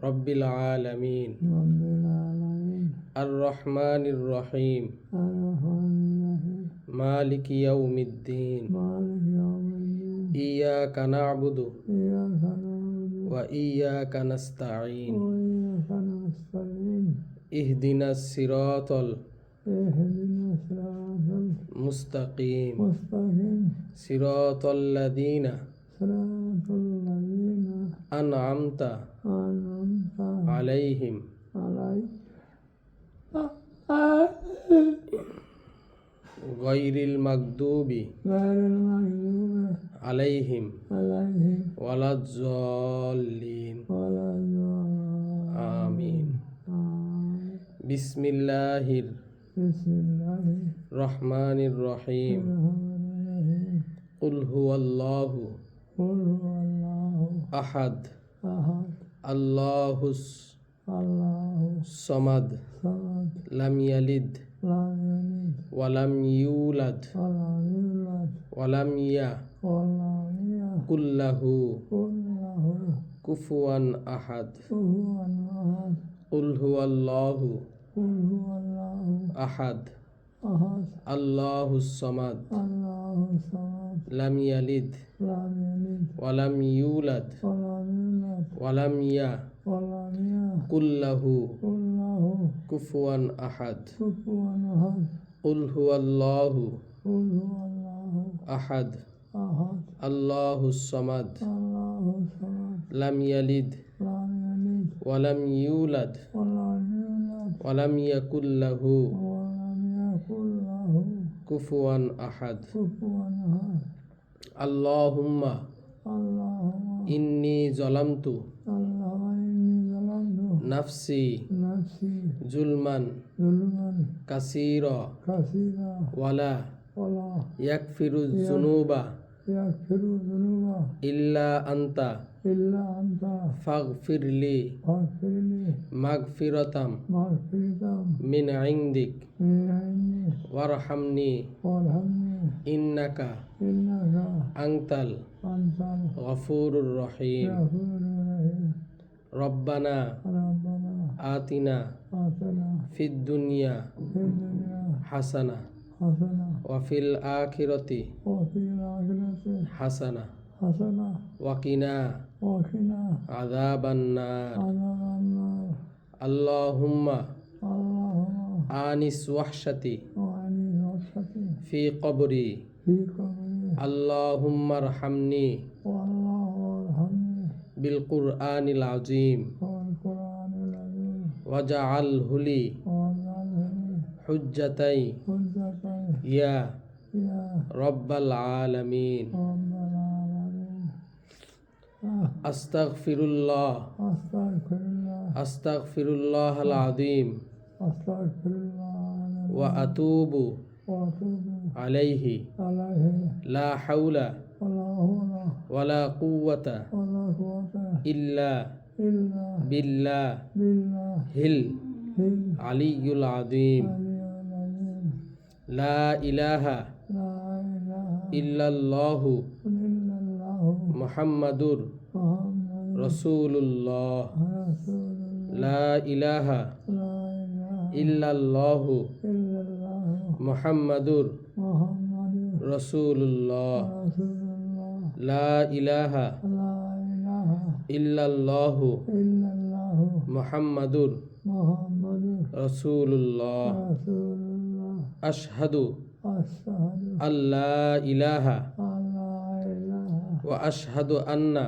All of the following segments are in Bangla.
রব্বিল আলামিন আর রহমানির রহিম মালিক ইয়াউমিদ্দিন ইয়াকা না'বুদু ওয়া ইয়াকা নাস্তাঈন ইহদিনাস সিরাতাল মুস্তাকিম সিরাতাল লাযীনা আন'আমতা আলাইহিম গায়রিল মাগদুবি আলাইহিম ওয়ালাদ-যাল্লিন আমিন। বিসমিল্লাহির রহমানির রহিম কুল হুয়াল্লাহু আহাদ আল্লাহুস সামাদ লাম ইয়ালিদ ওয়ালাম ইউলাদ ওয়ালাম ইয়াকুল লাহু কুফুয়ান আহাদ কুল হুয়াল্লাহু আহাদ আল্লাহুস সামাদ লাম ইয়ালিদ ওয়ালাম ইউলাদ ওয়ালাম ইয়াকুল লাহু কুফুয়ান আহাদ কুল হুয়াল্লাহু আহাদ আল্লাহুস সামাদ লাম ইয়ালিদ ওয়ালাম ইউলাদ ওয়ালাম ইয়াকুল লাহু কুফুয়ান আহাদ। আল্লাহুম্মা ইন্নী যালামতু নাফসি জুলমান কাসীরা ওয়ালা ইয়াগফিরুয যুনুবা ইল্লা আনতা ফাগফিরলি মাগফিরাতাম মিন ইনদিক ওয়ারহামনি ইন্নাকা আনতাল গফুরুর রহিম। রব্বানা আতিনা ফিদ দুনিয়া হাসানা ওয়া ফিল আখিরাতি হাসানা ওয়া কিনা আযাবান নার। আল্লাহুম্মা আনিস ওয়াহশাতি ফি কবরি আল্লাহুম্মা আরহামনি বিল কুরআনিল আযীম ওয়াজআলহু লি হুজ্জাতাই ইয়া রব্বাল আলামিন। আস্তাগফিরুল্লাহাল আযীম ওয়া আতুবু আলাইহি লা হাওলা ওয়ালা কুওয়াতা ইল্লা বিল্লাহিল আলিয়্যুল আযীম। লা ইলাহা ইল্লাল্লাহু মুহাম্মাদুর রাসূলুল্লাহ। লা ইলাহা ইল্লাল্লাহু মুহাম্মাদুর রাসূলুল্লাহ। লা ইলাহা ইল্লাল্লাহু মুহাম্মাদুর রাসূলুল্লাহ। আশহাদু আল্লা ইলাহা ওয়া আশহাদু আন্না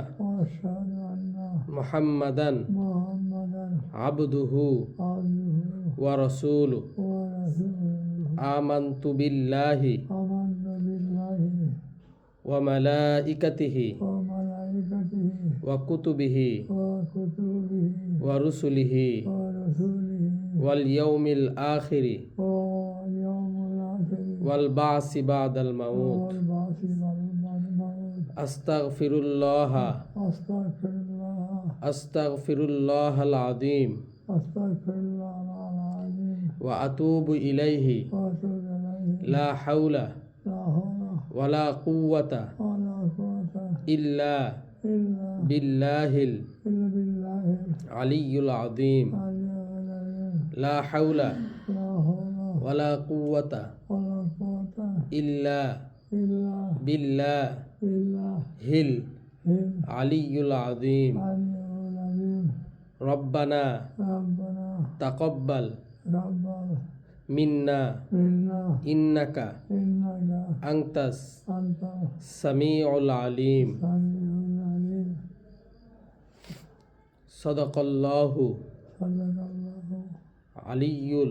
মুহাম্মাদান আবদুহু ওয়া রাসূলুহু। আমানতু বিল্লাহি ওয়া মালাইকাতিহি ওয়া কুতুবিহি ওয়া রুসুলিহি ওয়াল ইয়াউমিল আখিরি ওয়াল বা'সি বা'দাল মাউত। আস্তাগফিরুল্লাহাল আযীম ওয়া আতুবু ইলাইহি লা হাওলা ওয়ালা কুওয়াতা ইল্লা বিল্লাহিল আলিয়ুল আযীম লা হাওলা ওয়ালা কুওয়াতা ইল্লা বিল্লাহিল আলিয়ুল আযীম রব্বানা তাকাব্বাল মিন্না ইন্নাকা আনতাস সামিউল আলিম সাদাকাল্লাহু আলিয়্যুল